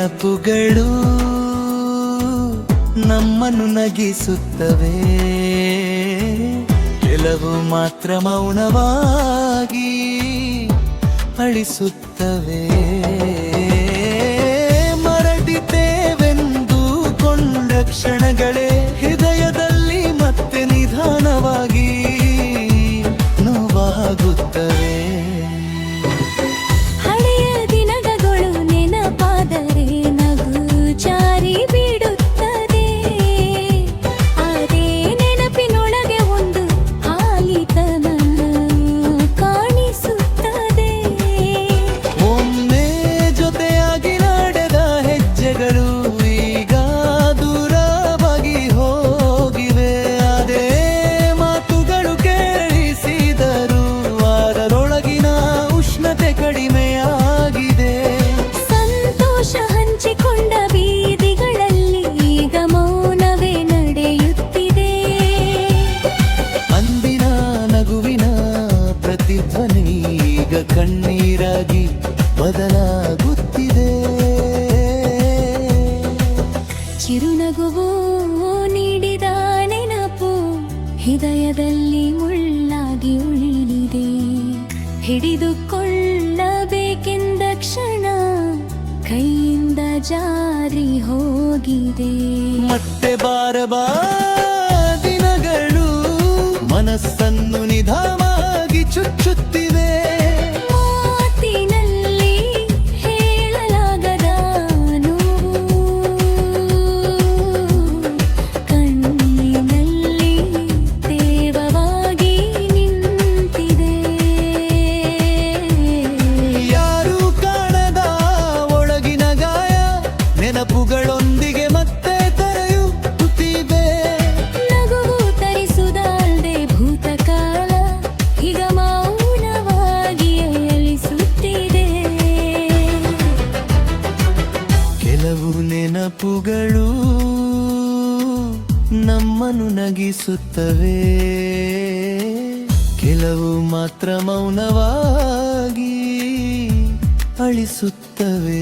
ನೆನಪುಗಳು ನಮ್ಮನ್ನು ನಗಿಸುತ್ತವೆ, ಕೆಲವು ಮಾತ್ರ ಮೌನವಾಗಿ ಅಳಿಸುತ್ತವೆ. ಮರಡಿತೇವೆಂದು ಕೊಂಡ ಕ್ಷಣಗಳೇ ಹೃದಯದಲ್ಲಿ ಮತ್ತೆ ನಿಧಾನವಾಗಿ ನೋವಾಗುತ್ತವೆ. ಹಳೆಯ ದಿನಗಳು ನೆನಪಾದರೆ ನಗು ಜಾರಿ ಬಿಡುತ್ತದೆ. ಅದೇ ನೆನಪಿನೊಳಗೆ ಒಂದು ಹಾಲಿತನ ಕಾಣಿಸುತ್ತದೆ. ಒಮ್ಮೆ ಜೊತೆಯಾಗಿ ನಡೆದ ಹೆಜ್ಜೆಗಳು ಈಗ ದೂರವಾಗಿ ಹೋಗಿವೆ. ಅದೇ ಮಾತುಗಳು ಕೇಳಿಸಿದರು ಅದರೊಳಗಿನ ಉಷ್ಣತೆ ಕಡಿಮೆಯಾಗಿದೆ. ಸಂತೋಷ ಹಂಚಿಕೊಂಡ ಬೀದಿಗಳಲ್ಲಿ ಈಗ ಮೌನವೇ ನಡೆಯುತ್ತಿದೆ. ಅಂದಿನ ನಗುವಿನ ಪ್ರತಿಧ್ವನಿ ಈಗ ಕಣ್ಣೀರಾಗಿ ಬದಲಾಗುತ್ತಿದೆ. ಚಿರುನಗುವು ನೀಡಿದ ನೆನಪು ಹೃದಯದಲ್ಲಿ ಮುಳ್ಳಾಗಿ ಉಳಿದಿದೆ. ಹಿಡಿದುಕೊಳ್ಳಬೇಕೆಂದ ಕ್ಷಣ ಕೈಯಿಂದ ಜಾರಿ ಹೋಗಿದೆ. ಮತ್ತೆ ಬಾರಬಾ ದಿನಗಳು ಮನಸ್ಸನ್ನು ನಿಧಾನವಾಗಿ ಚುಚ್ಚುತ್ತಿವೆ. ಮಾತಿನಲ್ಲಿ ಹೇಳಲಾಗದ ನೋವು ಕಣ್ಣಿನಲ್ಲಿ ತೇವವಾಗಿ ನಿಂತಿದೆ. ಯಾರು ಕಾಣದ ಒಳಗಿನ ಗಾಯ ನೆನಪುಗಳೊಂದಿಗೆ ಮತ್ತೆ ತೆರೆಯುತ್ತಿವೆ. ನಗುವು ತರಿಸುವುದಲ್ಲದೆ ಭೂತಕಾಲ ಈಗ ಮೌನವಾಗಿ ಅಳಿಸುತ್ತಿದೆ. ಕೆಲವು ನೆನಪುಗಳು ನಮ್ಮನ್ನು ನಗಿಸುತ್ತವೆ, ಕೆಲವು ಮಾತ್ರ ಮೌನವಾಗಿ ಅಳಿಸುತ್ತವೆ.